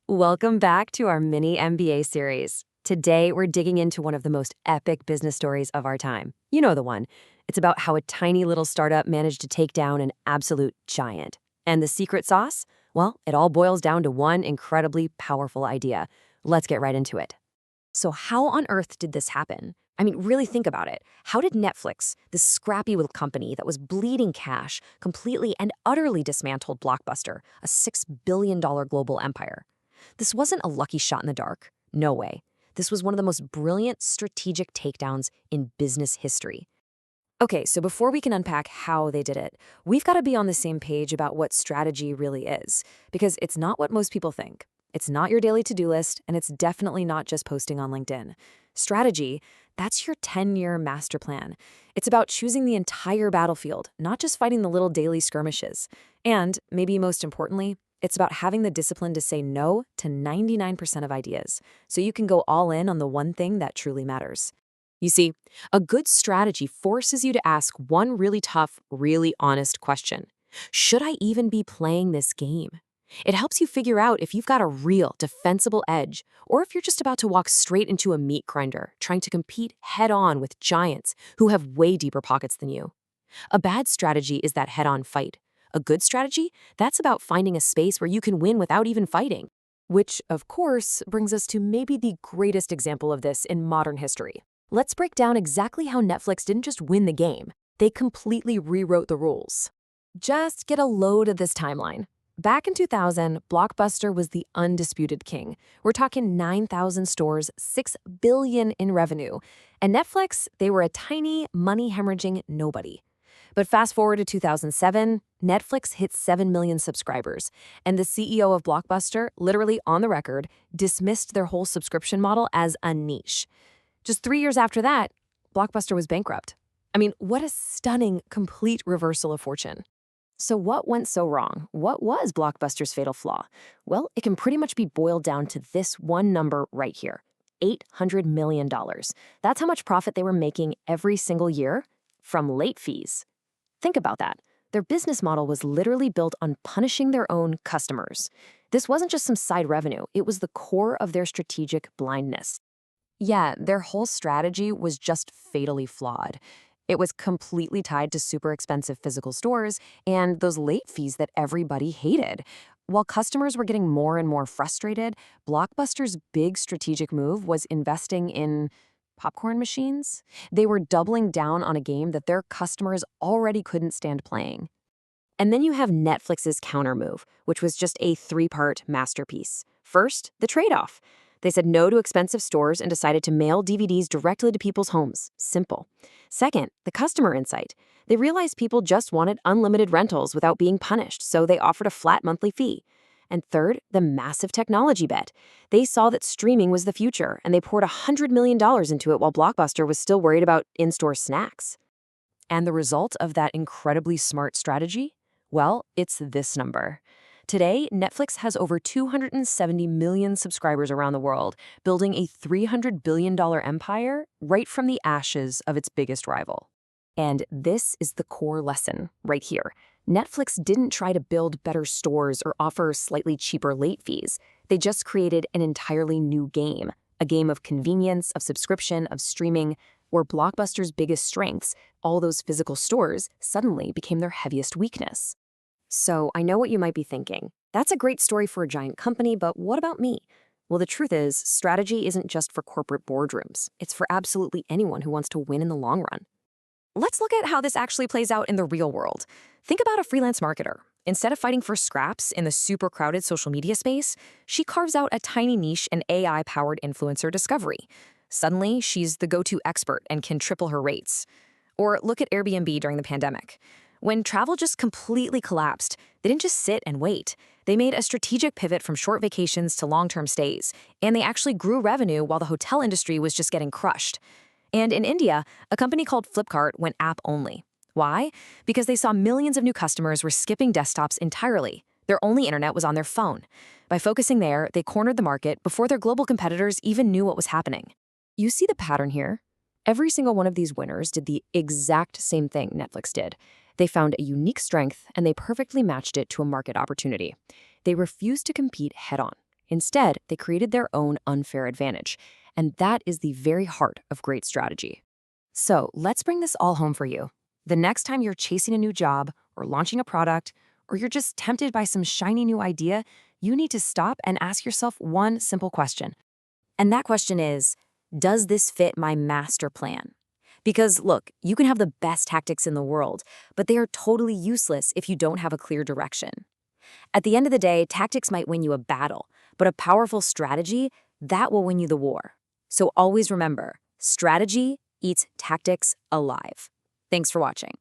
Welcome back to our mini MBA series. Today, we're digging into one of the most epic business stories of our time. You know the one. It's about how a tiny little startup managed to take down an absolute giant. And the secret sauce? Well, it all boils down to one incredibly powerful idea. Let's get right into it. So how on earth did this happen? I mean, really think about it. How did Netflix, this scrappy little company that was bleeding cash, completely and utterly dismantled Blockbuster, a $6 billion global empire? This wasn't a lucky shot in the dark. No way. This was one of the most brilliant strategic takedowns in business history. Okay, so before we can unpack how they did it, we've got to be on the same page about what strategy really is, because it's not what most people think. It's not your daily to-do list, and it's definitely not just posting on LinkedIn. Strategy, that's your 10-year master plan. It's about choosing the entire battlefield, not just fighting the little daily skirmishes. And, maybe most importantly, it's about having the discipline to say no to 99% of ideas, so you can go all in on the one thing that truly matters. You see, a good strategy forces you to ask one really tough, really honest question. Should I even be playing this game? It helps you figure out if you've got a real, defensible edge, or if you're just about to walk straight into a meat grinder, trying to compete head-on with giants who have way deeper pockets than you. A bad strategy is that head-on fight. A good strategy? That's about finding a space where you can win without even fighting. Which, of course, brings us to maybe the greatest example of this in modern history. Let's break down exactly how Netflix didn't just win the game, they completely rewrote the rules. Just get a load of this timeline. Back in 2000, Blockbuster was the undisputed king. We're talking 9,000 stores, $6 billion in revenue. And Netflix, they were a tiny, money-hemorrhaging nobody. But fast forward to 2007, Netflix hit 7 million subscribers, and the CEO of Blockbuster, literally on the record, dismissed their whole subscription model as a niche. Just 3 years after that, Blockbuster was bankrupt. I mean, what a stunning, complete reversal of fortune. So what went so wrong? What was Blockbuster's fatal flaw? Well, it can pretty much be boiled down to this one number right here, $800 million. That's how much profit they were making every single year from late fees. Think about that. Their business model was literally built on punishing their own customers. This wasn't just some side revenue, it was the core of their strategic blindness. Yeah, their whole strategy was just fatally flawed. It was completely tied to super expensive physical stores and those late fees that everybody hated. While customers were getting more and more frustrated, Blockbuster's big strategic move was investing in popcorn machines. They were doubling down on a game that their customers already couldn't stand playing. And then you have Netflix's counter move, which was just a three-part masterpiece. First, the trade-off. They said no to expensive stores and decided to mail DVDs directly to people's homes. Simple. Second, the customer insight. They realized people just wanted unlimited rentals without being punished, so they offered a flat monthly fee. And third, the massive technology bet. They saw that streaming was the future, and they poured $100 million into it while Blockbuster was still worried about in-store snacks. And the result of that incredibly smart strategy? Well, it's this number. Today, Netflix has over 270 million subscribers around the world, building a $300 billion empire right from the ashes of its biggest rival. And this is the core lesson right here. Netflix didn't try to build better stores or offer slightly cheaper late fees. They just created an entirely new game, a game of convenience, of subscription, of streaming, where Blockbuster's biggest strengths, all those physical stores, suddenly became their heaviest weakness. So I know what you might be thinking. That's a great story for a giant company, but what about me? Well, the truth is, strategy isn't just for corporate boardrooms. It's for absolutely anyone who wants to win in the long run. Let's look at how this actually plays out in the real world. Think about a freelance marketer. Instead of fighting for scraps in the super crowded social media space, she carves out a tiny niche in AI-powered influencer discovery. Suddenly, she's the go-to expert and can triple her rates. Or look at Airbnb during the pandemic. When travel just completely collapsed, they didn't just sit and wait. They made a strategic pivot from short vacations to long-term stays, and they actually grew revenue while the hotel industry was just getting crushed. And in India, a company called Flipkart went app-only. Why? Because they saw millions of new customers were skipping desktops entirely. Their only internet was on their phone. By focusing there, they cornered the market before their global competitors even knew what was happening. You see the pattern here? Every single one of these winners did the exact same thing Netflix did. They found a unique strength, and they perfectly matched it to a market opportunity. They refused to compete head-on. Instead, they created their own unfair advantage. And that is the very heart of great strategy. So let's bring this all home for you. The next time you're chasing a new job or launching a product, or you're just tempted by some shiny new idea, you need to stop and ask yourself one simple question. And that question is, does this fit my master plan? Because look, you can have the best tactics in the world, but they are totally useless if you don't have a clear direction. At the end of the day, tactics might win you a battle, but a powerful strategy, that will win you the war. So always remember, strategy eats tactics alive. Thanks for watching.